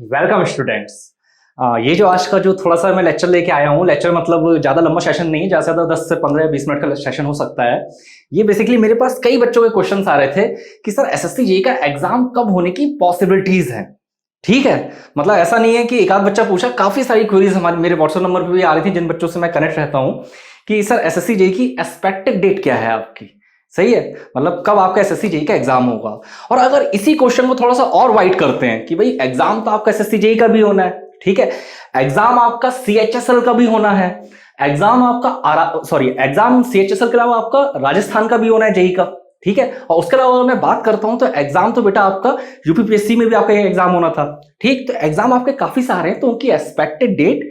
Welcome students. ये जो आज का जो थोड़ा सा मैं लेक्चर लेके आया हूँ, लेक्चर मतलब ज़्यादा लंबा सेशन नहीं, ज़्यादा से ज़्यादा 10 से 15 या 20 मिनट का सेशन हो सकता है। ये बेसिकली मेरे पास कई बच्चों के क्वेश्चंस आ रहे थे कि सर एसएससी जेईई का एग्जाम कब होने की पॉसिबिलिटीज हैं। ठीक है, मतलब ऐसा नहीं है कि एक आध बच्चा पूछा, काफ़ी सारी क्वेरीज हमारे मेरे व्हाट्सएप नंबर पर भी आ रही थी जिन बच्चों से मैं कनेक्ट रहता हूँ कि सर एसएससी जेईई की एक्सपेक्टेड डेट क्या है आपकी। सही है, मतलब कब आपका एसएससी जेईई का एग्जाम होगा। और अगर इसी क्वेश्चन को थोड़ा सा और वाइड करते हैं कि भाई एग्जाम तो आपका एसएससी जेईई का भी होना है, ठीक है, एग्जाम आपका सीएचएसएल का भी होना है, एग्जाम आपका एग्जाम सीएचएसएल के अलावा आपका राजस्थान का भी होना है जेईई का, ठीक है। और उसके अलावा अगर मैं बात करता हूं तो एग्जाम तो बेटा आपका यूपीपीएससी में भी आपका एग्जाम होना था, ठीक। तो एग्जाम आपके काफी सारे हैं, तो उनकी एक्सपेक्टेड डेट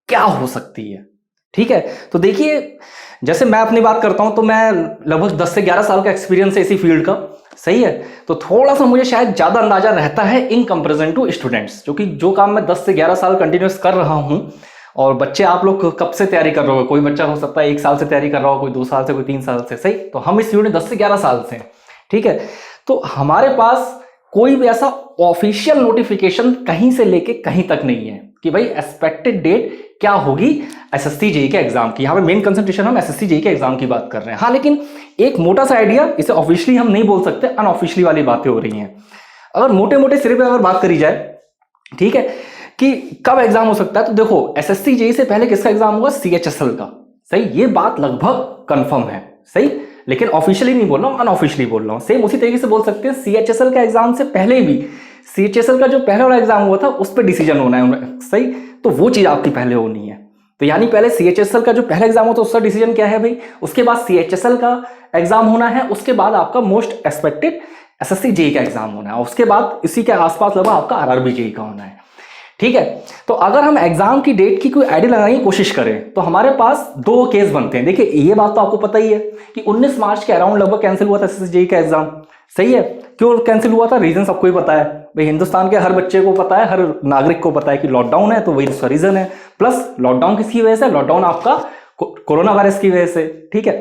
क्या हो सकती है, ठीक है। तो देखिए, जैसे मैं अपनी बात करता हूं तो मैं लगभग 10 से 11 साल का एक्सपीरियंस है इसी फील्ड का, सही है। तो थोड़ा सा मुझे शायद ज्यादा अंदाजा रहता है इन कंपैरिजन टू स्टूडेंट्स, क्योंकि जो काम मैं 10 से 11 साल कंटिन्यूस कर रहा हूं। और बच्चे आप लोग कब से तैयारी कर रहे हो, कोई बच्चा हो सकता है 1 साल से तैयारी कर रहा हो, कोई 2 साल से, कोई 3 साल से, सही। तो हम इस फील्ड में 10 से 11 साल से हैं, ठीक है। तो हमारे पास कोई भी ऐसा ऑफिशियल नोटिफिकेशन कहीं से लेके कहीं तक नहीं है कि भाई एक्सपेक्टेड डेट क्या होगी एसएससी जेईई के एग्जाम की। यहाँ पे मेन कंसंट्रेशन हम एसएससी जेईई के एग्जाम की बात कर रहे हैं। हाँ, लेकिन एक मोटा सा आइडिया, इसे ऑफिशियली हम नहीं बोल सकते, अनऑफिशियली वाली बातें हो रही हैं। अगर मोटे मोटे सिरे पे अगर बात करी जाए, ठीक है, कि कब एग्जाम हो सकता है, तो देखो एसएससी जेईई से पहले किसका एग्जाम होगा, सीएचएसएल का, सही। ये बात लगभग कंफर्म है, सही। लेकिन ऑफिशियली नहीं बोल रहा हूं, अनऑफिशियली बोल रहा हूं। सेम उसी तरीके से बोल सकते हैं सीएचएसएल का एग्जाम से पहले भी सीएचएसएल का जो पहले वाला एग्जाम हुआ था उस पर डिसीजन होना है, सही। तो वो चीज आपकी पहले होनी है। तो यानी पहले सीएचएसएल का जो पहला एग्जाम होता है उसका डिसीजन क्या है भाई, उसके बाद सीएचएसएल का एग्जाम होना है, उसके बाद आपका मोस्ट एक्सपेक्टेड एसएससी जेईई का एग्जाम होना है, उसके बाद इसी के आसपास लगभग आपका आरआरबी जेईई का होना है, ठीक है। तो अगर हम एग्जाम की डेट की कोई आइडिया लगाने की कोशिश करें तो हमारे पास 2 केस बनते हैं। देखिए, ये बात तो आपको पता ही है कि 19 मार्च के अराउंड लगभग कैंसिल हुआ था एसएससी जेईई का एग्जाम, सही है। क्यों कैंसिल हुआ था, रीजन सबको ही पता है भाई, हिंदुस्तान के हर बच्चे को पता है, हर नागरिक को पता है कि लॉकडाउन है, तो वही उसका रीजन है। प्लस लॉकडाउन किसकी वजह से, लॉकडाउन आपका कोरोना वायरस की वजह से, ठीक है।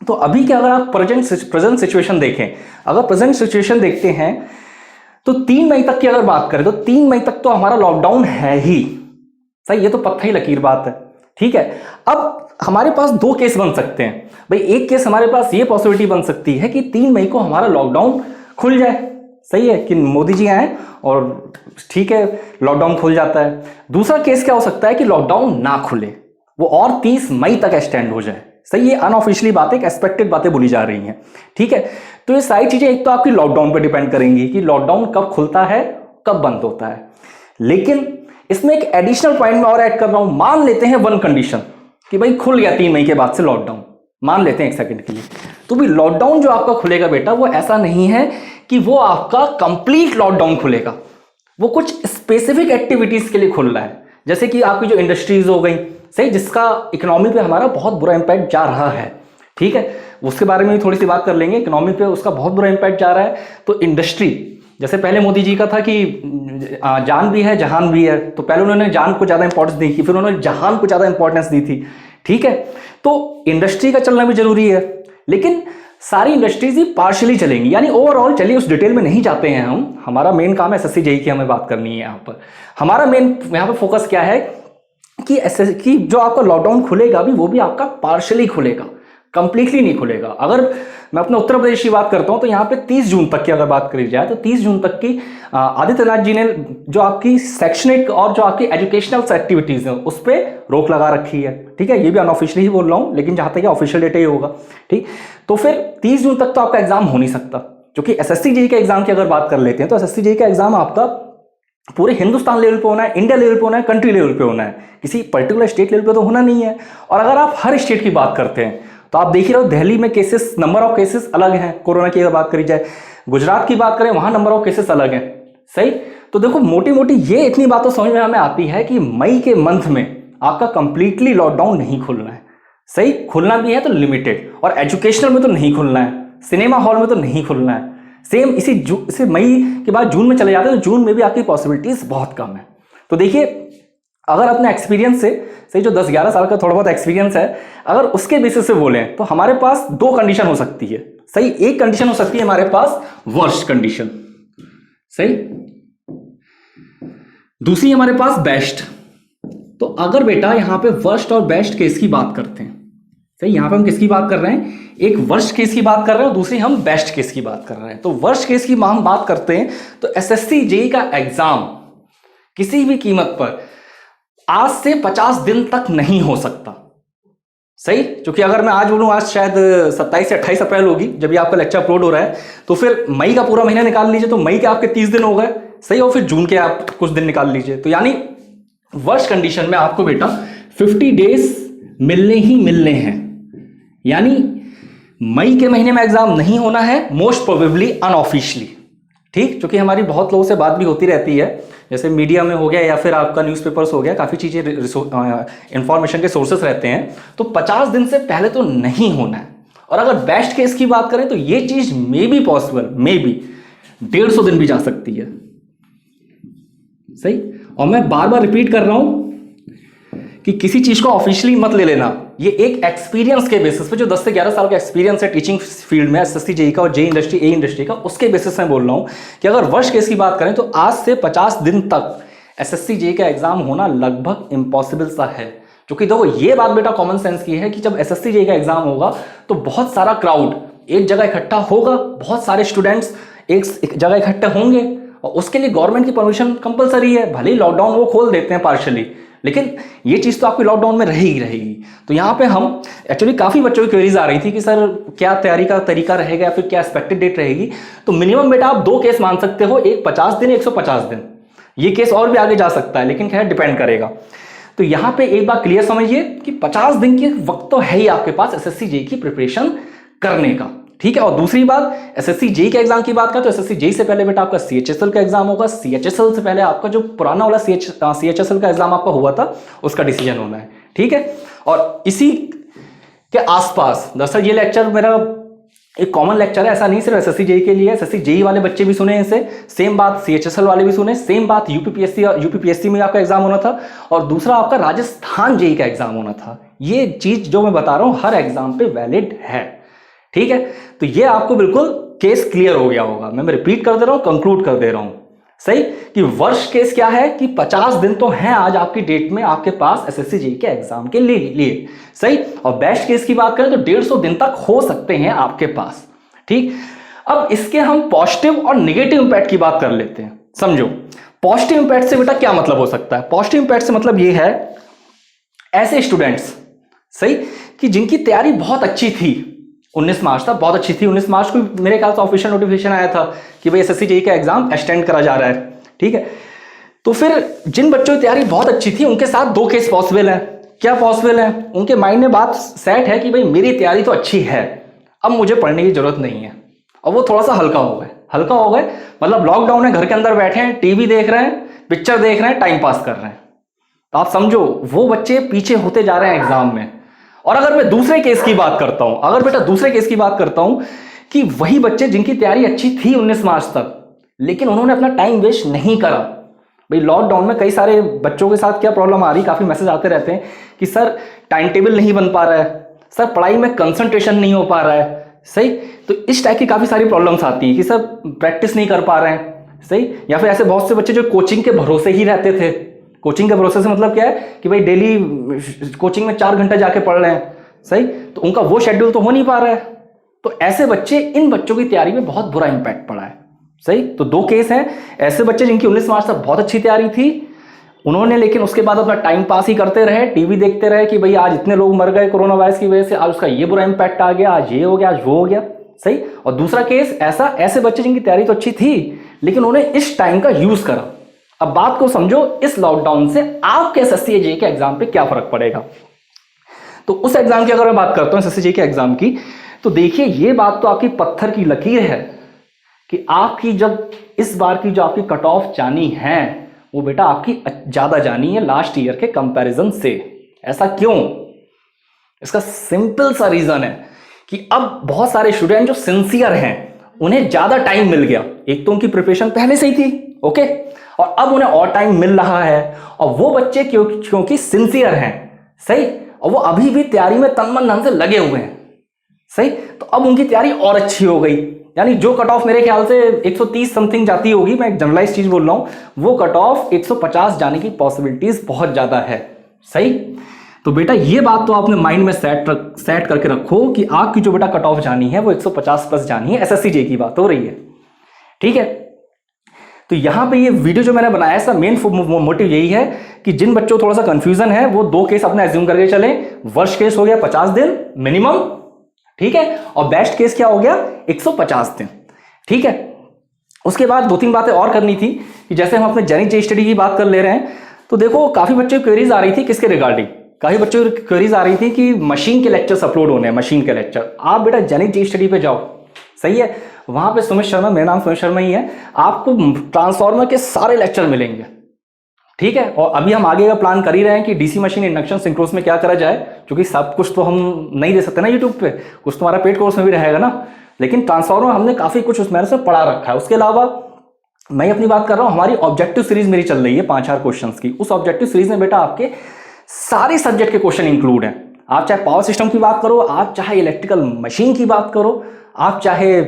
तो अभी के अगर आप प्रेजेंट सिचुएशन देखें, अगर प्रेजेंट सिचुएशन देखते हैं तो 3 मई तक की अगर बात करें तो 3 मई तक तो हमारा लॉकडाउन है ही, सही। ये तो पत्थर ही लकीर बात है, ठीक है। अब हमारे पास 2 केस बन सकते हैं भाई। एक केस हमारे पास ये पॉसिबिलिटी बन सकती है कि 3 मई को हमारा लॉकडाउन खुल जाए, सही है, कि मोदी जी आए और ठीक है लॉकडाउन खुल जाता है। दूसरा केस क्या हो सकता है कि लॉकडाउन ना खुले, वो और 30 मई तक एक्सटेंड हो जाए, सही। ये अनऑफिशियली बातें, एक्सपेक्टेड बातें बोली जा रही हैं, ठीक है। तो ये सारी चीजें एक तो आपकी लॉकडाउन पर डिपेंड करेंगी कि लॉकडाउन कब खुलता है, कब बंद होता है। लेकिन इसमें एक एडिशनल पॉइंट में और ऐड कर रहा हूं, मान लेते हैं वन कंडीशन कि भाई खुल गया 3 मई के बाद से लॉकडाउन, मान लेते हैं 1 सेकंड के लिए, तो भी लॉकडाउन जो आपका खुलेगा बेटा वो ऐसा नहीं है कि वो आपका कंप्लीट लॉकडाउन खुलेगा, वो कुछ स्पेसिफिक एक्टिविटीज के लिए खुल रहा है। जैसे कि आपकी जो इंडस्ट्रीज हो गई, सही, जिसका इकोनॉमी पे हमारा बहुत बुरा इंपैक्ट जा रहा है, ठीक है, उसके बारे में भी थोड़ी सी बात कर लेंगे। इकोनॉमी पे उसका बहुत बुरा इंपैक्ट जा रहा है। तो इंडस्ट्री, जैसे पहले मोदी जी का था कि जान भी है जहान भी है, तो पहले उन्होंने जान को ज्यादा इंपॉर्टेंस दी थी, फिर उन्होंने जहान को ज्यादा इंपॉर्टेंस दी थी, ठीक है। तो इंडस्ट्री का चलना भी जरूरी है, लेकिन सारी इंडस्ट्रीज ही पार्शियली चलेंगी, यानी ओवरऑल। चलिए उस डिटेल में नहीं जाते हैं हम, हमारा मेन काम है एसएससी जेईई की हमें बात करनी है। यहाँ पर हमारा मेन यहाँ पर फोकस क्या है कि एसएससी जो आपका लॉकडाउन खुलेगा भी, वो भी आपका पार्शियली खुलेगा, कंप्लीटली नहीं खुलेगा। अगर मैं अपने उत्तर प्रदेश की बात करता हूं तो यहाँ पे 30 जून तक की अगर बात करी जाए तो 30 जून तक की आदित्यनाथ जी ने जो आपकी शैक्षणिक और जो आपकी एजुकेशनल एक्टिविटीज हैं उस पर रोक लगा रखी है, ठीक है। ये भी अनऑफिशियली ही बोल रहा हूं, लेकिन जहां तक ऑफिशियल डेटा ही होगा, ठीक। तो फिर 30 जून तक तो आपका एग्जाम हो नहीं सकता, क्योंकि एसएससी जेईई के एग्जाम की अगर बात कर लेते हैं तो एसएससी जेईई का एग्जाम आपका पूरे हिंदुस्तान लेवल पे होना है, इंडिया लेवल पे होना है, कंट्री लेवल पे होना है, किसी पर्टिकुलर स्टेट लेवल पे तो होना नहीं है। और अगर आप हर स्टेट की बात करते हैं तो आप देख ही रहो, दिल्ली में केसेस, नंबर ऑफ केसेस अलग हैं कोरोना की अगर बात करी जाए, गुजरात की बात करें वहां नंबर ऑफ केसेस अलग हैं, सही। तो देखो मोटी मोटी ये इतनी बातों समझ में हमें आती है कि मई के मंथ में आपका कंप्लीटली लॉकडाउन नहीं खुलना है, सही। खुलना भी है तो लिमिटेड, और एजुकेशनल में तो नहीं खुलना है, सिनेमा हॉल में तो नहीं खुलना है। सेम इसी मई के बाद जून में चले जाते हैं तो जून में भी आपकी पॉसिबिलिटीज बहुत कम है। तो देखिए, अगर अपने एक्सपीरियंस से, सही, जो 10-11 साल का थोड़ा बहुत एक्सपीरियंस है, अगर उसके बेसिस से बोलें तो हमारे पास 2 कंडीशन हो सकती है, सही। एक कंडीशन हो सकती है हमारे पास वर्स्ट कंडीशन, सही। दूसरी हमारे पास बेस्ट। तो अगर बेटा यहाँ पे वर्स्ट और बेस्ट केस की बात करते हैं, सही, यहाँ पे हम किसकी बात कर रहे हैं, एक वर्स्ट केस की बात कर रहे हैं और दूसरी हम बेस्ट केस की बात कर रहे हैं। तो वर्स्ट केस की हम बात करते हैं तो एसएससी जेईई का एग्जाम किसी भी कीमत पर आज से 50 दिन तक नहीं हो सकता, सही। क्योंकि अगर मैं आज बोलूं, आज शायद 27 से 28 अप्रैल होगी जब ये आपका लेक्चर अपलोड हो रहा है, तो फिर मई का पूरा महीना निकाल लीजिए, तो मई के आपके 30 दिन हो गए, सही। और फिर जून के आप कुछ दिन निकाल लीजिए, तो यानी वर्स्ट कंडीशन में आपको बेटा 50 डेज मिलने ही मिलने हैं। यानी मई के महीने में एग्जाम नहीं होना है, मोस्ट प्रोबेबली अनऑफिशियली, ठीक। क्योंकि हमारी बहुत लोगों से बात भी होती रहती है, जैसे मीडिया में हो गया या फिर आपका न्यूज़पेपर्स हो गया, काफ़ी चीज़ें इंफॉर्मेशन के सोर्सेस रहते हैं। तो 50 दिन से पहले तो नहीं होना है। और अगर बेस्ट केस की बात करें तो ये चीज़ maybe possible, maybe 150 दिन भी जा सकती है, सही। और मैं बार बार रिपीट कर रहा हूं कि किसी चीज़ को ऑफिशियली मत ले लेना, ये एक एक्सपीरियंस के बेसिस पे, जो 10 से 11 साल का एक्सपीरियंस है टीचिंग फील्ड में, एसएससी जेईई का और जेईई इंडस्ट्री, ए इंडस्ट्री का, उसके बेसिस में बोल रहा हूं कि अगर वर्स्ट केस की बात करें तो आज से 50 दिन तक एसएससी जेईई का एग्जाम होना लगभग इम्पॉसिबल सा है। क्योंकि देखो ये बात बेटा कॉमन सेंस की है कि जब एसएससी जेईई का एग्जाम होगा तो बहुत सारा क्राउड एक जगह इकट्ठा होगा, बहुत सारे स्टूडेंट्स एक जगह इकट्ठे होंगे, और उसके लिए गवर्नमेंट की परमिशन कंपलसरी है। भले ही लॉकडाउन वो खोल देते हैं पार्शली, लेकिन ये चीज़ तो आपकी लॉकडाउन में रहेगी। तो यहाँ पे हम एक्चुअली काफ़ी बच्चों की क्वेरीज आ रही थी कि सर क्या तैयारी का तरीका रहेगा या फिर क्या एक्सपेक्टेड डेट रहेगी। तो मिनिमम बेटा आप 2 केस मान सकते हो, एक 50 दिन, 150 दिन। ये केस और भी आगे जा सकता है, लेकिन खैर डिपेंड करेगा। तो यहाँ पे एक बात क्लियर समझिए कि 50 दिन के वक्त तो है ही आपके पास एसएससी जेईई की प्रिपरेशन करने का, ठीक है। और दूसरी बात, एसएससी जेईई के एग्जाम की बात करें तो एसएससी जेईई से पहले बेटा आपका सीएचएसएल का एग्जाम होगा। सीएचएसएल से पहले आपका जो पुराना वाला सीएचएसएल का एग्जाम आपका हुआ था उसका डिसीजन होना है, ठीक है। और इसी के आसपास दरअसल ये लेक्चर मेरा एक कॉमन लेक्चर है, ऐसा नहीं सिर्फ एसएससी जेईई के लिए। एसएससी जेईई वाले बच्चे भी सुने इसे, सेम बात सीएचएसएल वाले भी सुने, सेम बात यूपीपीएससी और यूपीपीएससी में आपका एग्जाम होना था, और दूसरा आपका राजस्थान जेईई का एग्जाम होना था। ये चीज जो मैं बता रहा हूं हर एग्जाम पे वैलिड है, ठीक है। तो ये आपको बिल्कुल केस क्लियर हो गया होगा। मैं रिपीट कर दे रहा हूं, कंक्लूड कर दे रहा हूं, सही, कि वर्स्ट केस क्या है कि 50 दिन तो हैं आज आपकी डेट में आपके पास एसएससी जेईई के एग्जाम के लिए, सही। और बेस्ट केस की बात करें तो 150 दिन तक हो सकते हैं आपके पास, ठीक। अब इसके हम पॉजिटिव और नेगेटिव इंपैक्ट की बात कर लेते हैं। समझो पॉजिटिव इंपैक्ट से बेटा क्या मतलब हो सकता है। पॉजिटिव इंपैक्ट से मतलब ये है ऐसे स्टूडेंट्स, सही, कि जिनकी तैयारी बहुत अच्छी थी 19 मार्च तक, बहुत अच्छी थी। 19 मार्च को मेरे ख्याल से ऑफिशियल नोटिफिकेशन आया था कि भाई एसएससी जेईई का एग्जाम एक्सटेंड करा जा रहा है, ठीक है। तो फिर जिन बच्चों की तैयारी बहुत अच्छी थी उनके साथ 2 केस पॉसिबल है। क्या पॉसिबल है, उनके माइंड में बात सेट है कि भाई मेरी तैयारी तो अच्छी है, अब मुझे पढ़ने की जरूरत नहीं है, और वो थोड़ा सा हल्का हो गए, मतलब लॉकडाउन है, घर के अंदर बैठे हैं, टीवी देख रहे हैं, पिक्चर देख रहे हैं, टाइम पास कर रहे हैं। तो आप समझो वो बच्चे पीछे होते जा रहे हैं एग्जाम में। और अगर मैं दूसरे केस की बात करता हूं, अगर बेटा दूसरे केस की बात करता हूं कि वही बच्चे जिनकी तैयारी अच्छी थी 19 मार्च तक, लेकिन उन्होंने अपना टाइम वेस्ट नहीं करा। भाई लॉकडाउन में कई सारे बच्चों के साथ क्या प्रॉब्लम आ रही, काफी मैसेज आते रहते हैं कि सर टाइम टेबल नहीं बन पा रहा है, सर पढ़ाई में कंसंट्रेशन नहीं हो पा रहा है, सही। तो इस टाइप की काफी सारी प्रॉब्लम्स आती है कि सर प्रैक्टिस नहीं कर पा रहे हैं, सही। या फिर ऐसे बहुत से बच्चे जो कोचिंग के भरोसे ही रहते थे। कोचिंग के भरोसे से मतलब क्या है कि भाई डेली कोचिंग में 4 घंटे जाके पढ़ रहे हैं, सही, तो उनका वो शेड्यूल तो हो नहीं पा रहा है। तो ऐसे बच्चे, इन बच्चों की तैयारी में बहुत बुरा इंपैक्ट पड़ा है, सही। तो 2 केस हैं, ऐसे बच्चे जिनकी 19 मार्च तक बहुत अच्छी तैयारी थी, उन्होंने लेकिन उसके बाद अपना टाइम पास ही करते रहे, टीवी देखते रहे कि भाई आज इतने लोग मर गए कोरोना वायरस की वजह से, आज उसका ये बुरा इंपैक्ट आ गया, आज ये हो गया, आज वो हो गया, सही। और दूसरा केस ऐसे बच्चे जिनकी तैयारी तो अच्छी थी लेकिन उन्होंने इस टाइम का यूज करा। अब बात को समझो, इस लॉकडाउन से आपके एसएससी जेईई के एग्जाम पे क्या फर्क पड़ेगा। तो उस एग्जाम की अगर मैं बात करता हूं एसएससी जेईई के एग्जाम की, तो देखिए ये बात तो आपकी पत्थर की लकीर है कि आपकी जब इस बार की जो आपकी कट ऑफ जानी है वो बेटा आपकी ज्यादा जानी है लास्ट ईयर के कंपैरिजन से। ऐसा क्यों? इसका सिंपल सा रीजन है कि अब बहुत सारे स्टूडेंट जो सिंसियर हैं उन्हें ज्यादा टाइम मिल गया। एक तो उनकी प्रिपरेशन पहले से ही थी, ओके, और अब उन्हें और टाइम मिल रहा है। और वो बच्चे क्योंकि सिंसियर हैं, सही, और वो अभी भी तैयारी में तन मन धन से लगे हुए हैं, सही, तो अब उनकी तैयारी और अच्छी हो गई। यानी जो कट ऑफ मेरे ख्याल से 130 समथिंग जाती होगी, मैं एक जनरलाइज चीज बोल रहा हूं, वो कट ऑफ 150 जाने की पॉसिबिलिटीज बहुत ज्यादा है। सही। तो बेटा ये बात तो आपने माइंड में सेट करके रखो कि आपकी जो बेटा कट ऑफ जानी है वो 150 प्लस जानी है। एसएससी जे की बात हो रही है, ठीक है। तो यहां पे ये वीडियो जो मैंने बनाया इसका मेन मोटिव यही है कि जिन बच्चों को थोड़ा सा कंफ्यूजन है वो दो केस अपने एज्यूम करके चले। वर्स्ट केस हो गया 50 दिन मिनिमम, ठीक है, और बेस्ट केस क्या हो गया 150 दिन, ठीक है। उसके बाद दो तीन बातें और करनी थी कि जैसे हम अपने जेनिक जे स्टडी की बात कर ले रहे हैं, तो देखो काफी बच्चों की क्वेरीज आ रही थी किसके रिगार्डिंग, काफी बच्चों की क्वेरीज आ रही थी कि मशीन के लेक्चर्स अपलोड होने हैं, मशीन के लेक्चर। आप बेटा जेनिक जे स्टडी पे जाओ, सही है, वहां पे सुमित शर्मा, मेरा नाम सुमित शर्मा ही है, आपको ट्रांसफार्मर के सारे लेक्चर मिलेंगे, ठीक है। और अभी हम आगे का प्लान कर ही रहे हैं कि डीसी मशीन, इंडक्शन, सिंक्रोस में क्या करा जाए, क्योंकि सब कुछ तो हम नहीं दे सकते ना यूट्यूब पे, कुछ तुम्हारा पेड कोर्स में भी रहेगा ना, लेकिन ट्रांसफार्मर हमने काफी कुछ उसमें से पढ़ा रखा है। उसके अलावा मैं अपनी बात कर रहा हूं, हमारी ऑब्जेक्टिव सीरीज मेरी चल रही है 5-4 क्वेश्चंस की। उस ऑब्जेक्टिव सीरीज में बेटा आपके सारे सब्जेक्ट के क्वेश्चन इंक्लूड हैं। आप चाहे पावर सिस्टम की बात करो, आप चाहे इलेक्ट्रिकल मशीन की बात करो, आप चाहे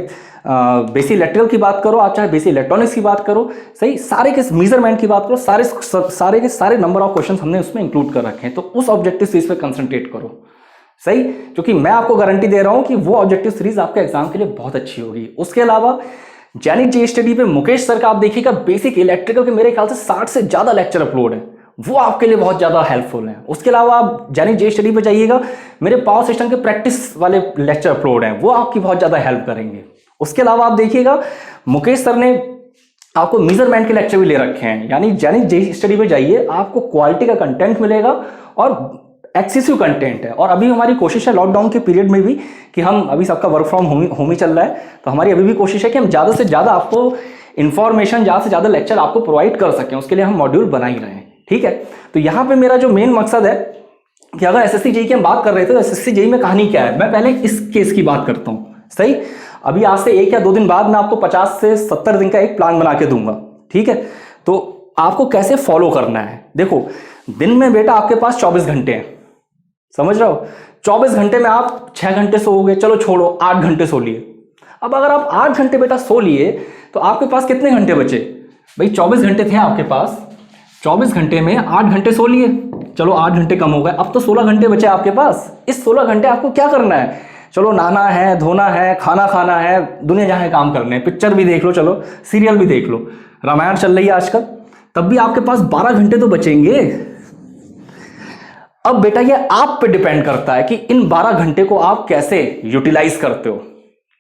बेसिक इलेक्ट्रिकल की बात करो, आप चाहे बेसिक इलेक्ट्रॉनिक्स की बात करो, सही, सारे के मेजरमेंट की बात करो, सारे के सारे नंबर ऑफ क्वेश्चंस हमने उसमें इंक्लूड कर रखे हैं। तो उस ऑब्जेक्टिव सीरीज पे कंसंट्रेट करो, सही, क्योंकि मैं आपको गारंटी दे रहा हूं कि वो ऑब्जेक्टिव सीरीज आपके एग्जाम के लिए बहुत अच्छी होगी। उसके अलावा जेनिक जे स्टडी पे मुकेश सर का आप देखिएगा, बेसिक इलेक्ट्रिकल के मेरे ख्याल से 60 से ज्यादा लेक्चर अपलोड है, वो आपके लिए बहुत ज्यादा हेल्पफुल है। उसके अलावा आप जेनिक जे स्टडी पे जाइएगा, मेरे पावर सिस्टम के प्रैक्टिस वाले लेक्चर अपलोड हैं, वो आपकी बहुत ज्यादा हेल्प करेंगे। उसके अलावा आप देखिएगा मुकेश सर ने आपको मेजरमेंट के लेक्चर भी ले रखे हैं, यानी जेनिक जे स्टडी पे जाइए, आपको क्वालिटी का कंटेंट मिलेगा और एक्सेसिव कंटेंट है। और अभी हमारी कोशिश है लॉकडाउन के पीरियड में भी कि हम अभी सबका वर्क फ्रॉम होम ही चल रहा है, तो हमारी अभी भी कोशिश है कि हम ज़्यादा से ज़्यादा आपको इन्फॉर्मेशन, ज़्यादा से ज़्यादा लेक्चर आपको प्रोवाइड कर सकें, उसके लिए हम मॉड्यूल बना ही रहे हैं, ठीक है। तो यहाँ पे मेरा जो मेन मकसद है कि अगर एसएससी जेईई की हम बात कर रहे थे, तो एसएससी जेईई में कहानी क्या है, मैं पहले इस केस की बात करता हूँ, सही। अभी आज से 1 या 2 दिन बाद मैं आपको 50 से 70 दिन का एक प्लान बना के दूंगा, ठीक है। तो आपको कैसे फॉलो करना है, देखो दिन में बेटा आपके पास 24 घंटे हैं, समझ रहे हो। 24 घंटे में आप 6 घंटे सोओगे, चलो छोड़ो 8 घंटे सो लिए। अब अगर आप 8 घंटे बेटा सो लिए तो आपके पास कितने घंटे बचे भाई, 24 घंटे थे आपके पास, 24 घंटे में 8 घंटे सो लिए, चलो 8 घंटे कम हो गए, अब तो 16 घंटे बचे आपके पास। इस 16 घंटे आपको क्या करना है, चलो नहाना है, धोना है, खाना खाना है, दुनिया जहां काम करने हैं, पिक्चर भी देख लो, चलो सीरियल भी देख लो, रामायण चल रही है आजकल, तब भी आपके पास 12 घंटे तो बचेंगे। अब बेटा ये आप पे डिपेंड करता है कि इन 12 घंटे को आप कैसे यूटिलाइज करते हो।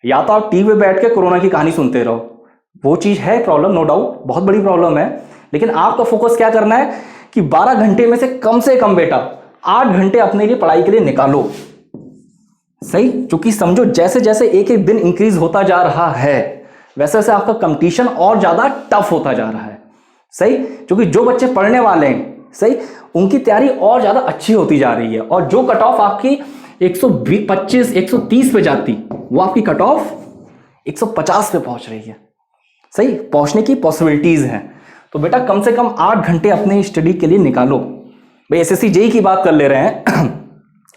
या तो आप टीवी पे बैठ के कोरोना की कहानी सुनते रहो, वो चीज है प्रॉब्लम, नो डाउट बहुत बड़ी प्रॉब्लम है, लेकिन आपका फोकस क्या करना है कि 12 घंटे में से कम बेटा 8 घंटे अपने लिए पढ़ाई के लिए निकालो, सही। क्योंकि समझो जैसे जैसे एक एक दिन इंक्रीज होता जा रहा है वैसे वैसे आपका कंपटीशन और ज्यादा टफ होता जा रहा है, सही। क्योंकि जो बच्चे पढ़ने वाले हैं, सही, उनकी तैयारी और ज्यादा अच्छी होती जा रही है, और जो कट ऑफ आपकी 125 130 पे जाती, वो आपकी कट ऑफ 150 पे पहुंच रही है, सही, पहुंचने की पॉसिबिलिटीज हैं। तो बेटा कम से कम 8 घंटे अपने स्टडी के लिए निकालो। भाई एसएससी जेईई की बात कर ले रहे हैं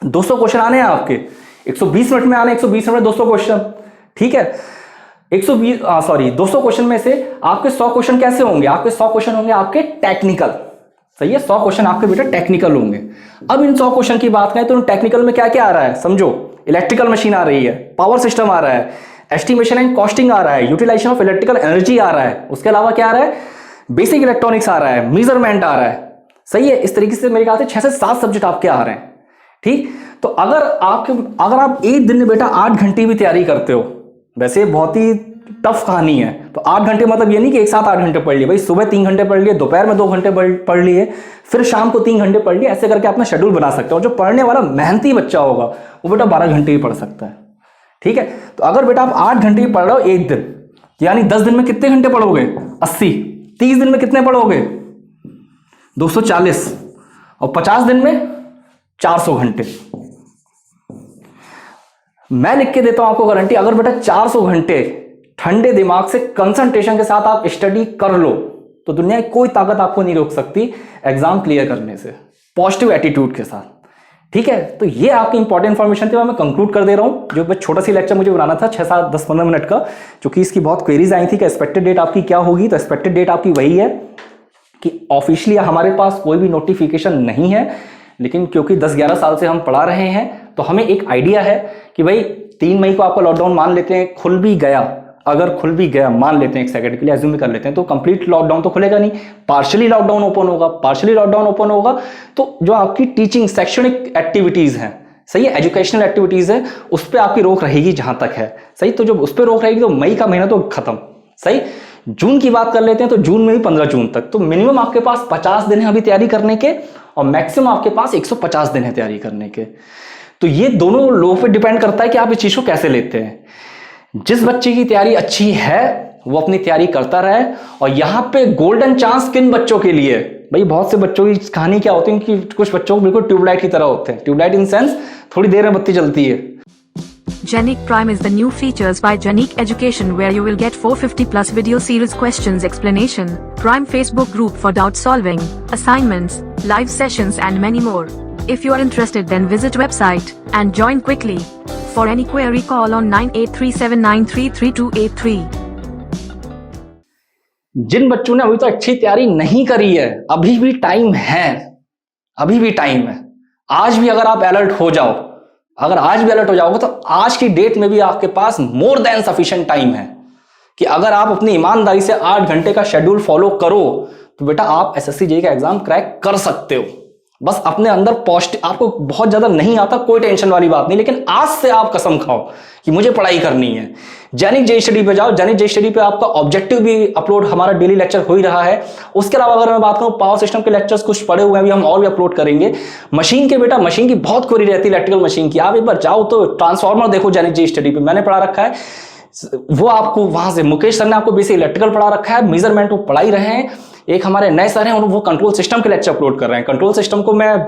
200 क्वेश्चन आने हैं आपके, 120 मिनट में आने, 120 मिनट में 200 क्वेश्चन, ठीक है। 200 क्वेश्चन में से आपके 100 क्वेश्चन कैसे होंगे, आपके 100 क्वेश्चन होंगे आपके टेक्निकल, सही है, 100 क्वेश्चन आपके बेटा टेक्निकल होंगे। अब इन 100 क्वेश्चन की बात करें तो टेक्निकल में क्या क्या आ रहा है, समझो इलेक्ट्रिकल मशीन आ रही है, पावर सिस्टम आ रहा है, एस्टिमेशन एंड कॉस्टिंग आ रहा है, यूटिलाइजेशन ऑफ इलेक्ट्रिकल एनर्जी आ रहा है, उसके अलावा क्या आ रहा है, बेसिक इलेक्ट्रॉनिक्स आ रहा है, मेजरमेंट आ रहा है, सही है। इस तरीके से मेरे ख्याल से 6 से 7 सब्जेक्ट आपके आ रहे हैं, ठीक। तो अगर आप एक दिन में बेटा 8 घंटे भी तैयारी करते हो, वैसे बहुत ही टफ कहानी है, तो 8 घंटे मतलब ये नहीं कि एक साथ 8 घंटे पढ़ लिए, भाई सुबह 3 घंटे पढ़ लिए, दोपहर में 2 घंटे पढ़ लिए, फिर शाम को 3 घंटे पढ़ लिए, ऐसे करके अपना शेड्यूल बना सकते हो। और जो पढ़ने वाला मेहनती बच्चा होगा वो बेटा 12 घंटे ही पढ़ सकता है, ठीक है। तो अगर बेटा आप 8 घंटे ही पढ़ रहे हो एक दिन, यानी 10 दिन में कितने घंटे पढ़ोगे, 80, 30 दिन में कितने पढ़ोगे, 240, और 50 दिन में 400 घंटे। मैं लिख के देता हूं आपको गारंटी, अगर बेटा 400 घंटे ठंडे दिमाग से कंसंट्रेशन के साथ आप स्टडी कर लो तो दुनिया की कोई ताकत आपको नहीं रोक सकती एग्जाम क्लियर करने से, पॉजिटिव एटीट्यूड के साथ, ठीक है, तो ये आपकी इंपॉर्टेंट इन्फॉर्मेशन थी, मैं कंक्लूड कर दे रहा हूँ। जो छोटा सी लेक्चर मुझे बनाना था 6, 7, 10, 15 मिनट का, क्योंकि इसकी बहुत क्वेरीज आई थी कि एक्सपेक्टेड डेट आपकी क्या होगी। तो एक्सपेक्टेड डेट आपकी वही है कि ऑफिशियली हमारे पास कोई भी नोटिफिकेशन नहीं है, लेकिन क्योंकि 10-11 साल से हम पढ़ा रहे हैं तो हमें एक आइडिया है कि भाई 3 मई को आपका लॉकडाउन मान लेते हैं खुल भी गया, अगर खुल भी गया मान लेते हैं, एक सेकंड के लिए एज्यूम कर लेते हैं, तो कंप्लीट लॉकडाउन तो खुलेगा नहीं, पार्शियली लॉकडाउन ओपन होगा। पार्शियली लॉकडाउन ओपन होगा तो जो आपकी टीचिंग शैक्षणिक एक्टिविटीज हैं, सही है, एजुकेशनल एक्टिविटीज है, उस पर आपकी रोक रहेगी जहां तक है, सही। तो जब उस पर रोक रहेगी तो मई का महीना तो खत्म, सही। जून की बात कर लेते हैं तो जून में भी 15 जून तक, तो मिनिमम आपके पास 50 दिन है अभी तैयारी करने के, और मैक्सिमम आपके पास 150 दिन है तैयारी करने के। तो ये दोनों लोगों पे डिपेंड करता है कि आप इस चीज को कैसे लेते हैं। जिस बच्चे की तैयारी अच्छी है वो अपनी तैयारी करता रहे, और यहाँ पे गोल्डन चांस किन बच्चों के लिए, भाई बहुत से बच्चों की कहानी क्या होती है कि कुछ बच्चों को बिल्कुल ट्यूबलाइट की तरह होते हैं। ट्यूबलाइट इन सेंस थोड़ी देर में बत्ती जलती है। Genic Prime is the new features by Genic Education, where you will get 450 plus video series questions explanation, Prime Facebook group for doubt solving, assignments, live sessions and many more. If you are interested, then visit website and join quickly. For any query, call on 9837933283. जिन बच्चों ने अभी तो अच्छी तैयारी नहीं करी है, अभी भी टाइम है, अभी भी टाइम है। आज भी अगर आप अलर्ट हो जाओ, अगर आज भी अलर्ट हो जाओगे तो आज की डेट में भी आपके पास मोर देन सफिशिएंट टाइम है कि अगर आप अपनी ईमानदारी से 8 घंटे का शेड्यूल फॉलो करो तो बेटा आप एसएससी जेईई का एग्जाम क्रैक कर सकते हो। बस अपने अंदर पॉजिटिव, आपको बहुत ज्यादा नहीं आता, कोई टेंशन वाली बात नहीं, लेकिन आज से आप कसम खाओ कि मुझे पढ़ाई करनी है। जैनिक जेईई स्टडी पे जाओ, जैनिक जेईई स्टडी पे आपका ऑब्जेक्टिव भी अपलोड, हमारा डेली लेक्चर हो ही रहा है। उसके अलावा अगर मैं बात करूं, पावर सिस्टम के लेक्चर्स कुछ पड़े हुए हैं, अभी हम और भी अपलोड करेंगे। मशीन के बेटा, मशीन की बहुत क्वेरी रहती है, इलेक्ट्रिकल मशीन की। आप एक बार जाओ तो ट्रांसफार्मर देखो जैनिक जेईई स्टडी पे, मैंने पढ़ा रखा है वो आपको, वहां से मुकेश सर ने आपको बेसिक इलेक्ट्रिकल पढ़ा रखा है, मेजरमेंट वो पढ़ा ही रहे हैं। एक हमारे नए सर हैं, वो कंट्रोल सिस्टम के लेक्चर अपलोड कर रहे हैं। कंट्रोल सिस्टम को मैं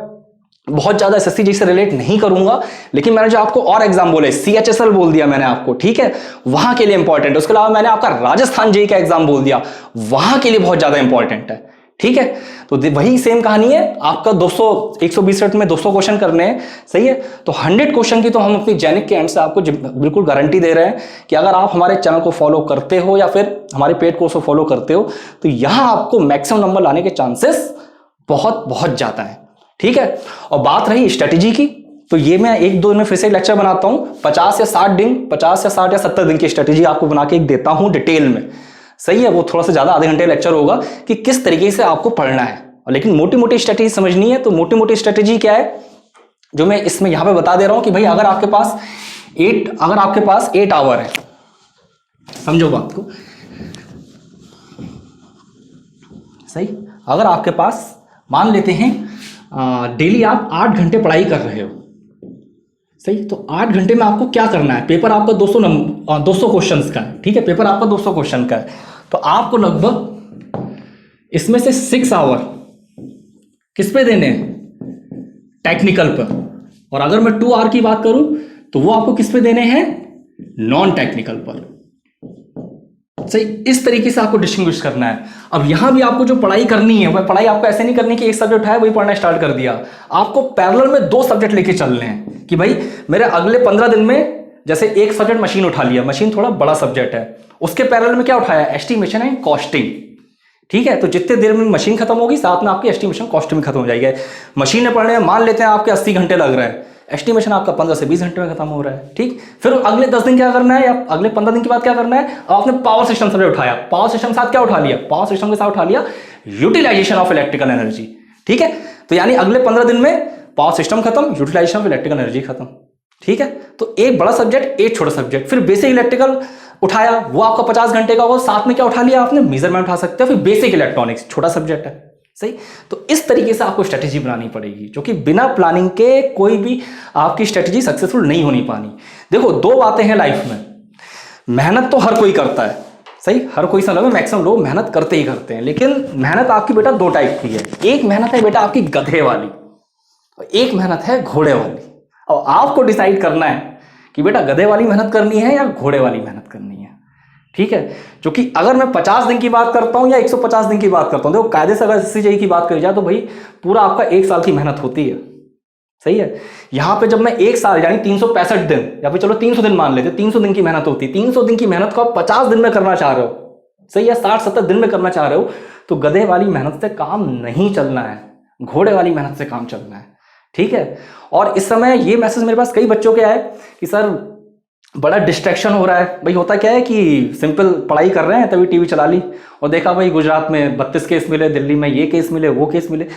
बहुत ज्यादा एसएससी जेईई से रिलेट नहीं करूंगा, लेकिन मैंने जो आपको और एग्जाम बोले, सीएचएसएल बोल दिया मैंने आपको, ठीक है, वहां के लिए इंपॉर्टेंट है। उसके अलावा मैंने आपका राजस्थान जेईई का एग्जाम बोल दिया, वहां के लिए बहुत ज्यादा इंपॉर्टेंट है, ठीक है। तो वही सेम कहानी है, आपका 120 मिनट में 200 क्वेश्चन करने हैं, सही है। तो 100 क्वेश्चन की तो हम अपनी जैनिक के एंड से आपको बिल्कुल गारंटी दे रहे हैं कि अगर आप हमारे चैनल को फॉलो करते हो या फिर हमारे पेड कोर्स को फॉलो करते हो तो यहां आपको मैक्सिमम नंबर लाने के चांसेस बहुत बहुत ज्यादा है, ठीक है। और बात रही स्ट्रेटेजी की, तो ये मैं 1-2 दिन में फिर से लेक्चर बनाता हूं। 50 या 60 दिन, 50 या 60 या 70 दिन की स्ट्रेटेजी आपको बना के देता हूं डिटेल में, सही है। वो थोड़ा सा ज्यादा आधे घंटे लेक्चर होगा कि किस तरीके से आपको पढ़ना है, लेकिन मोटी मोटी स्ट्रेटेजी समझनी है। तो मोटी मोटी स्ट्रेटेजी क्या है जो मैं इसमें यहां पे बता दे रहा हूं कि भाई अगर आपके पास 8 आवर है, समझो बात को, सही। अगर आपके पास मान लेते हैं डेली आप 8 घंटे पढ़ाई कर रहे हो, सही, तो 8 घंटे में आपको क्या करना है। पेपर आपका 200 क्वेश्चंस का है, ठीक है, पेपर आपका 200 क्वेश्चन का है, तो आपको लगभग इसमें से 6 आवर किस पे देने हैं, टेक्निकल पर। और अगर मैं 2 आवर की बात करूं तो वो आपको किस पे देने हैं, नॉन टेक्निकल पर, सही। इस तरीके से आपको डिस्टिंग्विश करना है। अब यहां भी आपको जो पढ़ाई करनी है, वह पढ़ाई आपको ऐसे नहीं करनी कि एक सब्जेक्ट है वही पढ़ना स्टार्ट कर दिया। आपको पैरेलल में 2 सब्जेक्ट लेके चलने हैं कि भाई मेरे अगले 15 दिन में, जैसे एक सब्जेक्ट मशीन उठा लिया, मशीन थोड़ा बड़ा सब्जेक्ट है, उसके पैरेलल में क्या उठाया, एस्टिमेशन एंड कॉस्टिंग, ठीक है। तो जितने देर में मशीन खत्म होगी साथ में आपकी एस्टिमेशन कॉस्टिंग भी खत्म हो जाएगी। मशीन में पढ़ने में मान लेते हैं आपके 80 घंटे लग रहे हैं, एस्टिमेशन आपका 15 से 20 घंटे में खत्म हो रहा है, ठीक। फिर अगले 10 दिन क्या करना है, या अगले 15 दिन के बाद क्या करना है, आपने पावर सिस्टम सब्जेक्ट उठाया, पावर सिस्टम के साथ क्या उठा लिया, पावर सिस्टम के साथ उठा लिया यूटिलाइजेशन ऑफ इलेक्ट्रिकल एनर्जी, ठीक है। तो यानी अगले 15 दिन में पावर सिस्टम खत्म, यूटिलाइजेशन ऑफ इलेक्ट्रिकल एनर्जी खत्म, ठीक है। तो एक बड़ा सब्जेक्ट, एक छोटा सब्जेक्ट। फिर बेसिक इलेक्ट्रिकल उठाया, वो आपका 50 घंटे का, वो साथ में क्या उठा लिया आपने, मेजरमेंट उठा सकते हो। फिर बेसिक इलेक्ट्रॉनिक्स, छोटा सब्जेक्ट है, सही। तो इस तरीके से आपको स्ट्रेटेजी बनानी पड़ेगी, जो कि बिना प्लानिंग के कोई भी आपकी स्ट्रेटेजी सक्सेसफुल नहीं होनी पानी। देखो 2 बातें हैं लाइफ में, मेहनत तो हर कोई करता है, सही, हर कोई सा लगे, मैक्सिमम लोग मेहनत करते ही करते हैं, लेकिन मेहनत आपकी बेटा 2 टाइप की है। एक मेहनत है बेटा आपकी गधे वाली, और एक मेहनत है घोड़े वाली। और आपको डिसाइड करना है कि बेटा गधे वाली मेहनत करनी है या घोड़े वाली मेहनत करनी है, ठीक है। क्योंकि अगर मैं 50 दिन की बात करता हूं या 150 दिन की बात करता हूं, देखो कायदे से अगर एसएससी जेईई की बात करी जाए तो भाई पूरा आपका 1 साल की मेहनत होती है, सही है। यहाँ पे जब मैं 1 साल यानी 365 दिन या फिर चलो 300 दिन मान लेते, 300 दिन की मेहनत होती, 300 दिन की मेहनत को आप 50 दिन में करना चाह रहे हो, सही है, 60-70 दिन में करना चाह रहे हो, तो गधे वाली मेहनत से काम नहीं चलना है, घोड़े वाली मेहनत से काम चलना है, ठीक है। और इस समय ये मैसेज मेरे पास कई बच्चों के आए कि सर बड़ा डिस्ट्रैक्शन हो रहा है। भाई होता क्या है कि सिंपल पढ़ाई कर रहे हैं, तभी टीवी चला ली और देखा भाई गुजरात में 32 केस मिले, दिल्ली में ये केस मिले, वो केस मिले,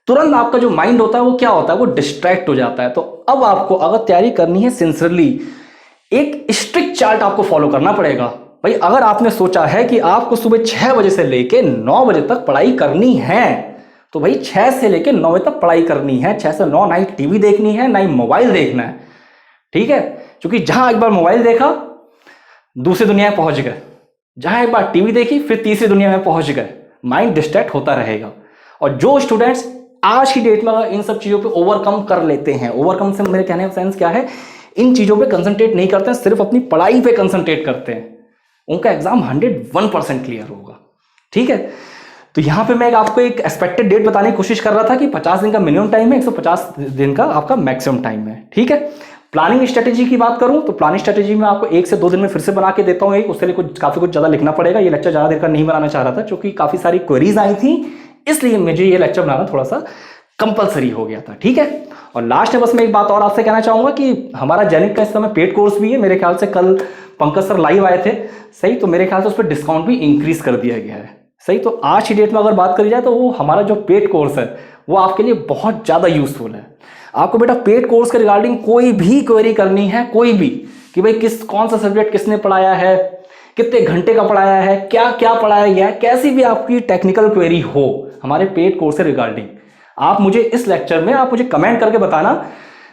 तुरंत आपका जो माइंड होता है वो क्या होता है, वो डिस्ट्रैक्ट हो जाता है। तो अब आपको अगर तैयारी करनी है सिंसियरली, एक स्ट्रिक्ट चार्ट आपको फॉलो करना पड़ेगा। भाई अगर आपने सोचा है कि आपको सुबह 6 बजे से लेके 9 बजे तक पढ़ाई करनी है, तो भाई 6 से लेके 9 बजे तक पढ़ाई करनी है, 6 से 9 ना ही टीवी देखनी है ना ही मोबाइल देखना है, ठीक है। क्योंकि जहां एक बार मोबाइल देखा दूसरी दुनिया में पहुंच गए, जहां एक बार टीवी देखी फिर तीसरी दुनिया में पहुंच गए, माइंड डिस्ट्रैक्ट होता रहेगा। और जो स्टूडेंट्स आज की डेट में अगर इन सब चीजों पे ओवरकम कर लेते हैं, ओवरकम से मेरे कहने का सेंस क्या है, इन चीजों पे कंसंट्रेट नहीं करते हैं, सिर्फ अपनी पढ़ाई पे कंसंट्रेट करते हैं, उनका एग्जाम 101% क्लियर होगा, ठीक है। तो यहां पे मैं आपको एक एक्सपेक्टेड डेट बताने की कोशिश कर रहा था कि 50 दिन का मिनिमम टाइम है, 150 दिन का आपका मैक्सिमम टाइम है, ठीक है। प्लानिंग स्ट्रेटेजी की बात करूं तो प्लानिंग स्ट्रेटेजी में आपको 1 से 2 दिन में फिर से बना के देता हूं एक, उसके लिए काफी कुछ ज्यादा लिखना पड़ेगा। ये लेक्चर ज्यादा देर का नहीं बनाना चाह रहा था क्योंकि काफी सारी क्वेरीज आई थी, इसलिए मुझे ये लेक्चर बनाना थोड़ा सा कंपलसरी हो गया था, ठीक है। और लास्ट में बस मैं एक बात और आपसे कहना चाहूंगा कि हमारा जैनिक का इस समय पेड कोर्स भी है, मेरे ख्याल से कल पंकज सर लाइव आए थे, सही, तो मेरे ख्याल से उस पर डिस्काउंट भी इंक्रीज कर दिया गया है, सही। तो आज की डेट में अगर बात करी जाए तो वो हमारा जो पेड कोर्स है वो आपके लिए बहुत ज़्यादा यूजफुल है। आपको बेटा पेड कोर्स के रिगार्डिंग कोई भी क्वेरी करनी है, कोई भी, कि भाई कौन सा सब्जेक्ट किसने पढ़ाया है, कितने घंटे का पढ़ाया है, क्या क्या पढ़ाया गया है, कैसी भी आपकी टेक्निकल क्वेरी हो हमारे पेड कोर्स के रिगार्डिंग, आप मुझे इस लेक्चर में आप मुझे कमेंट करके बताना।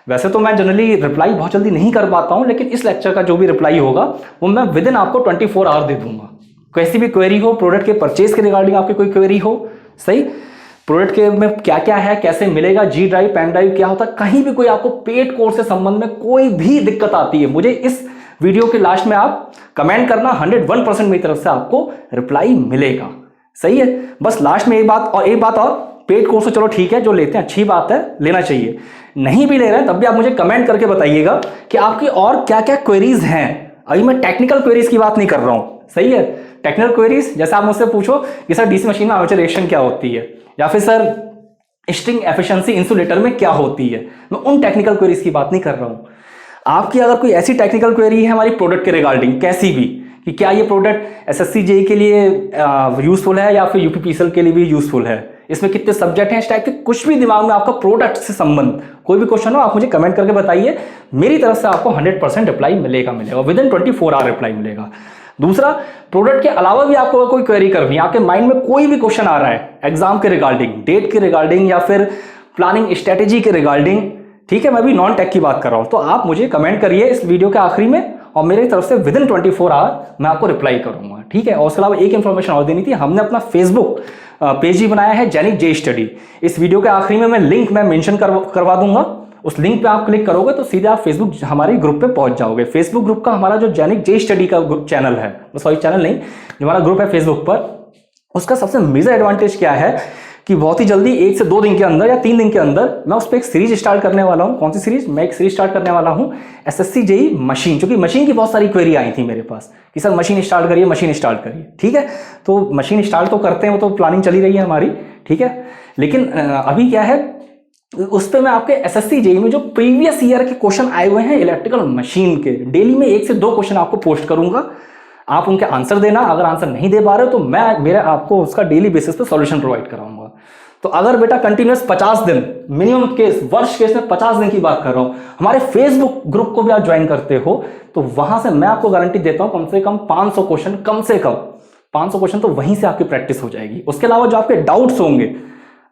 वैसे तो मैं जनरली रिप्लाई बहुत जल्दी नहीं कर पाता हूं, लेकिन इस लेक्चर का जो भी रिप्लाई होगा वो मैं विद इन आपको 24 आवर दे दूंगा। कैसी भी क्वेरी हो, प्रोडक्ट के परचेज के रिगार्डिंग आपकी कोई क्वेरी हो, सही, प्रोडक्ट के में क्या क्या है, कैसे मिलेगा, जी ड्राइव, पेन ड्राइव क्या होता है, कहीं भी कोई आपको पेड कोर्स से संबंध में कोई भी दिक्कत आती है, मुझे इस वीडियो के लास्ट में आप कमेंट करना, 101% मेरी तरफ से आपको रिप्लाई मिलेगा, सही है। बस लास्ट में एक बात और पेड कोर्स तो चलो ठीक है, जो लेते हैं अच्छी बात है, लेना चाहिए, नहीं भी ले रहे हैं तब भी आप मुझे कमेंट करके बताइएगा कि आपकी और क्या क्या क्वेरीज हैं। अभी मैं टेक्निकल क्वेरीज की बात नहीं कर रहा हूं, सही है। टेक्निकल क्वेरीज जैसे आप मुझसे पूछो कि सर डीसी मशीन में आर्मेचर रिएक्शन क्या होती है, या फिर सर स्ट्रिंग एफिशिएंसी इंसुलेटर में क्या होती है, मैं उन टेक्निकल क्वेरीज की बात नहीं कर रहा हूं। आपकी अगर कोई ऐसी टेक्निकल क्वेरी है हमारी प्रोडक्ट के रिगार्डिंग, कैसी भी, कि क्या ये प्रोडक्ट एसएससी जेईई के लिए यूजफुल है या फिर यूपीपीसीएल के लिए भी यूजफुल है, इसमें कितने सब्जेक्ट हैं, इस टाइप के कुछ भी दिमाग में आपका प्रोडक्ट से संबंध कोई भी क्वेश्चन हो, आप मुझे कमेंट करके बताइए, मेरी तरफ से आपको 100% रिप्लाई मिलेगा विद इन 24 आवर रिप्लाई मिलेगा। दूसरा, प्रोडक्ट के अलावा भी आपको कोई क्वेरी करनी है, आपके माइंड में कोई भी क्वेश्चन आ रहा है एग्जाम के रिगार्डिंग, डेट के रिगार्डिंग या फिर प्लानिंग स्ट्रेटेजी के रिगार्डिंग, ठीक है, मैं भी नॉन टेक की बात कर रहा हूं, तो आप मुझे कमेंट करिए इस वीडियो के आखिरी में और मेरी तरफ से विद इन 24 आवर मैं आपको रिप्लाई करूंगा, ठीक है। और उसके अलावा एक इंफॉर्मेशन और देनी थी, हमने अपना फेसबुक पेज ही बनाया है जैनिक जेईई स्टडी। इस वीडियो के आखिरी में मैं लिंक मेंशन करवा दूंगा, उस लिंक पे आप क्लिक करोगे तो सीधे आप फेसबुक हमारे ग्रुप पे पहुंच जाओगे। फेसबुक ग्रुप का हमारा जो जैनिक जेईई स्टडी का ग्रुप चैनल है, सॉरी चैनल नहीं, जो हमारा ग्रुप है फेसबुक पर, उसका सबसे मेजर एडवांटेज क्या है कि बहुत ही जल्दी 1 से 2 दिन के अंदर या 3 दिन के अंदर मैं उस पर एक सीरीज स्टार्ट करने वाला हूं। कौन सी सीरीज? मैं एक सीरीज स्टार्ट करने वाला हूं एसएससी जेईई मशीन, क्योंकि मशीन की बहुत सारी क्वेरी आई थी मेरे पास कि सर मशीन स्टार्ट करिए, मशीन स्टार्ट करिए, ठीक है। तो मशीन स्टार्ट तो करते हैं, वो तो प्लानिंग चली रही है हमारी, ठीक है। लेकिन अभी क्या है, उस पर मैं आपके एसएससी जेईई में जो प्रीवियस ईयर के क्वेश्चन आए हुए हैं इलेक्ट्रिकल मशीन के, डेली में 1 से 2 क्वेश्चन आपको पोस्ट करूंगा, आप उनके आंसर देना। अगर आंसर नहीं दे पा रहे हो तो मैं मेरा आपको उसका डेली बेसिस पे सॉल्यूशन प्रोवाइड कराऊंगा। तो अगर बेटा कंटिन्यूअस 50 दिन, मिनिमम केस, वर्ष केस में 50 दिन की बात कर रहा हूं, हमारे फेसबुक ग्रुप को भी आप ज्वाइन करते हो तो वहां से मैं आपको गारंटी देता हूं कम से कम 500 क्वेश्चन, कम से कम 500 क्वेश्चन तो वहीं से आपकी प्रैक्टिस हो जाएगी। उसके अलावा जो आपके डाउट्स होंगे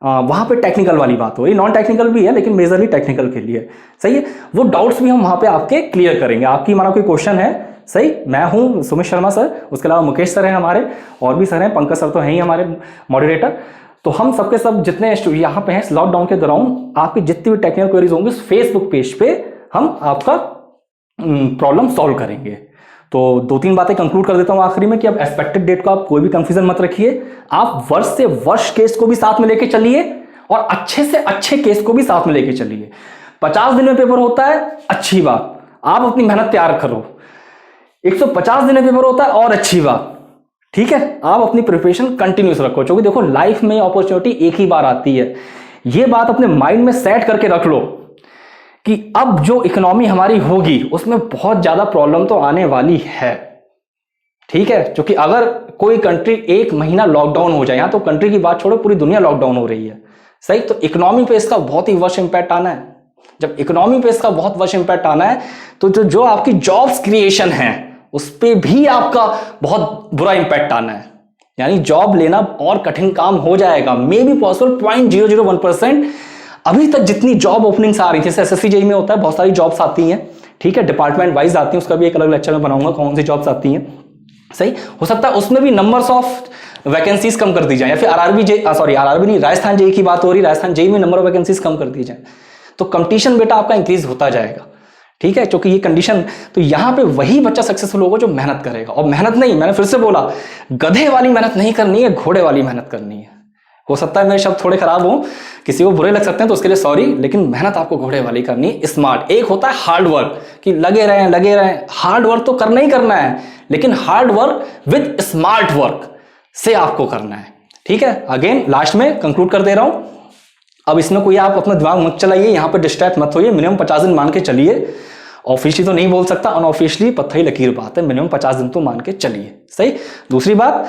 वहां पे टेक्निकल वाली बात हो, ये नॉन टेक्निकल भी है लेकिन मेजरली टेक्निकल के लिए, सही है, वो डाउट्स भी हम वहां पे आपके क्लियर करेंगे। आपकी माना कोई क्वेश्चन है, सही, मैं हूं सुमित शर्मा सर, उसके अलावा मुकेश सर हैं हमारे, और भी सर हैं, पंकज सर तो हैं ही हमारे मॉडरेटर। तो हम सबके सब जितने यहाँ पे हैं लॉकडाउन के दौरान आपकी जितनी भी टेक्निकल क्वेरीज होंगी उस फेसबुक पेज पे हम आपका प्रॉब्लम सॉल्व करेंगे। तो 2-3 बातें कंक्लूड कर देता हूं आखिरी में कि अब एक्सपेक्टेड डेट को आप कोई भी कंफ्यूजन मत रखिए, आप वर्ष से वर्ष केस को भी साथ में लेके चलिए और अच्छे से अच्छे केस को भी साथ में लेके चलिए। 50 दिन में पेपर होता है, अच्छी बात, आप अपनी मेहनत तैयार करो। 150 दिन में पेपर होता है और अच्छी बात, ठीक है, आप अपनी प्रिपरेशन कंटिन्यूस रखो, क्योंकि देखो लाइफ में अपॉर्चुनिटी एक ही बार आती है। ये बात अपने माइंड में सेट करके रख लो कि अब जो इकोनॉमी हमारी होगी उसमें बहुत ज्यादा प्रॉब्लम तो आने वाली है, ठीक है, क्योंकि अगर कोई कंट्री 1 महीना लॉकडाउन हो जाए, यहां तो कंट्री की बात छोड़ो, पूरी दुनिया लॉकडाउन हो रही है, सही, तो इकोनॉमी पे इसका बहुत ही वर्स्ट इंपैक्ट आना है। जब इकोनॉमी पे इसका बहुत वर्स्ट इंपैक्ट आना है तो जो आपकी जॉब्स क्रिएशन है उस पे भी आपका बहुत बुरा इंपैक्ट आना है, यानी जॉब लेना और कठिन काम हो जाएगा, मे बी पॉसिबल 0.001%। अभी तक जितनी जॉब ओपनिंग्स आ रही थी, एसएससी जेईई में होता है, बहुत सारी जॉब्स आती हैं, ठीक है, डिपार्टमेंट वाइज आती हैं, उसका भी एक अलग लेक्चर में बनाऊंगा कौन सी जॉब्स आती हैं, सही, हो सकता है उसमें भी नंबर्स ऑफ वैकेंसीज कम कर दी जाए, या फिर आरआरबी नहीं, राजस्थान जेईई की बात हो रही, राजस्थान जेईई में नंबर ऑफ वैकेंसीज कम कर दी जाए, तो कंपटीशन बेटा आपका इंक्रीज होता जाएगा, ठीक है, क्योंकि ये कंडीशन, तो यहां पे वही बच्चा सक्सेसफुल होगा जो मेहनत करेगा, और मेहनत नहीं, मैंने फिर से बोला, गधे वाली मेहनत नहीं करनी है, घोड़े वाली मेहनत करनी है। हो सकता है मेरे शब्द थोड़े खराब हो, किसी को बुरे लग सकते हैं तो उसके लिए सॉरी, लेकिन मेहनत आपको घोड़े वाली करनी है, स्मार्ट। एक होता है हार्ड वर्क, कि लगे रहें, हार्ड वर्क तो करना ही करना है, लेकिन hard work with smart work से आपको करना है, ठीक है। अगेन लास्ट में कंक्लूड कर दे रहा हूं, अब इसमें कोई आप अपना दिमाग मत चलाइए, यहां पर डिस्ट्रैक्ट मत होइए, मिनिमम 50 दिन मान के चलिए, ऑफिशियली तो नहीं बोल सकता, अनऑफिशियली पत्थरी लकीर बात है, मिनिमम 50 दिन तो मान के चलिए, सही। दूसरी बात,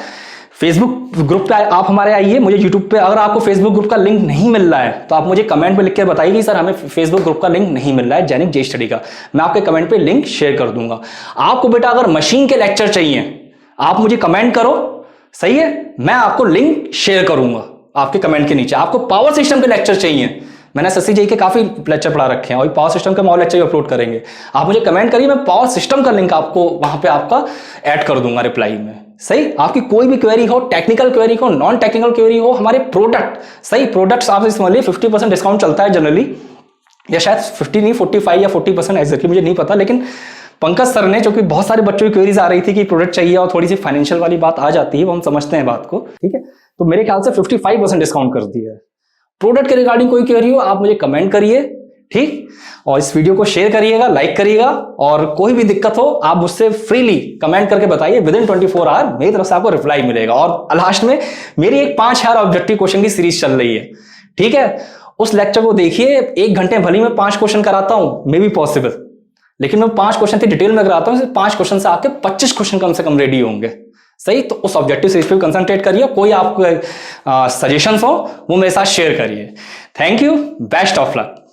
फेसबुक ग्रुप पे आप हमारे आइए, मुझे यूट्यूब पे अगर आपको फेसबुक ग्रुप का लिंक नहीं मिल रहा है तो आप मुझे कमेंट पे लिख के बताइए कि सर हमें फेसबुक ग्रुप का लिंक नहीं मिल रहा है जैनिक जे स्टडी का, मैं आपके कमेंट पे लिंक शेयर कर दूंगा। आपको बेटा अगर मशीन के लेक्चर चाहिए आप मुझे कमेंट करो, सही है, मैं आपको लिंक शेयर करूंगा आपके कमेंट के नीचे। आपको पावर सिस्टम के लेक्चर चाहिए, मैंने एसएससी जेईई के काफी लेक्चर पढ़ा रखे हैं और पावर सिस्टम के और लेक्चर अपलोड करेंगे, आप मुझे कमेंट करिए, मैं पावर सिस्टम का लिंक आपको वहां पे आपका ऐड कर दूंगा रिप्लाई में, सही। आपकी कोई भी क्वेरी हो, टेक्निकल क्वेरी हो, नॉन टेक्निकल क्वेरी हो, हमारे प्रोडक्ट, सही, प्रोडक्ट्स आप समझिए 50% डिस्काउंट चलता है जनरली, या शायद 50 नहीं 45 या 40% एग्जैक्टली मुझे नहीं पता, लेकिन पंकज सर ने, क्योंकि बहुत सारे बच्चों की क्वेरीज आ रही थी कि प्रोडक्ट चाहिए और थोड़ी सी फाइनेंशियल वाली बात आ जाती है, वो हम समझते हैं बात को, ठीक है, तो मेरे ख्याल से 55% डिस्काउंट कर दिया है। प्रोडक्ट के रिगार्डिंग कोई क्वेरी हो आप मुझे कमेंट करिए, ठीक, और इस वीडियो को शेयर करिएगा, लाइक करिएगा, और कोई भी दिक्कत हो आप मुझसे फ्रीली कमेंट करके बताइए, विद इन 24 आवर मेरी तरफ से आपको रिप्लाई मिलेगा। और लास्ट में मेरी एक 5000 ऑब्जेक्टिव क्वेश्चन की सीरीज चल रही है, ठीक है, उस लेक्चर को देखिए, 1 घंटे भले मैं 5 क्वेश्चन कराता हूं, मे बी पॉसिबल, लेकिन मैं 5 क्वेश्चन थी डिटेल में कराता हूं, 5 क्वेश्चन से आपके 25 क्वेश्चन कम से कम रेडी होंगे, सही। तो उस ऑब्जेक्टिव सीरीज पे कंसंट्रेट करिए, कोई आपको सजेशंस हो वो मेरे साथ शेयर करिए। Thank you, best of luck.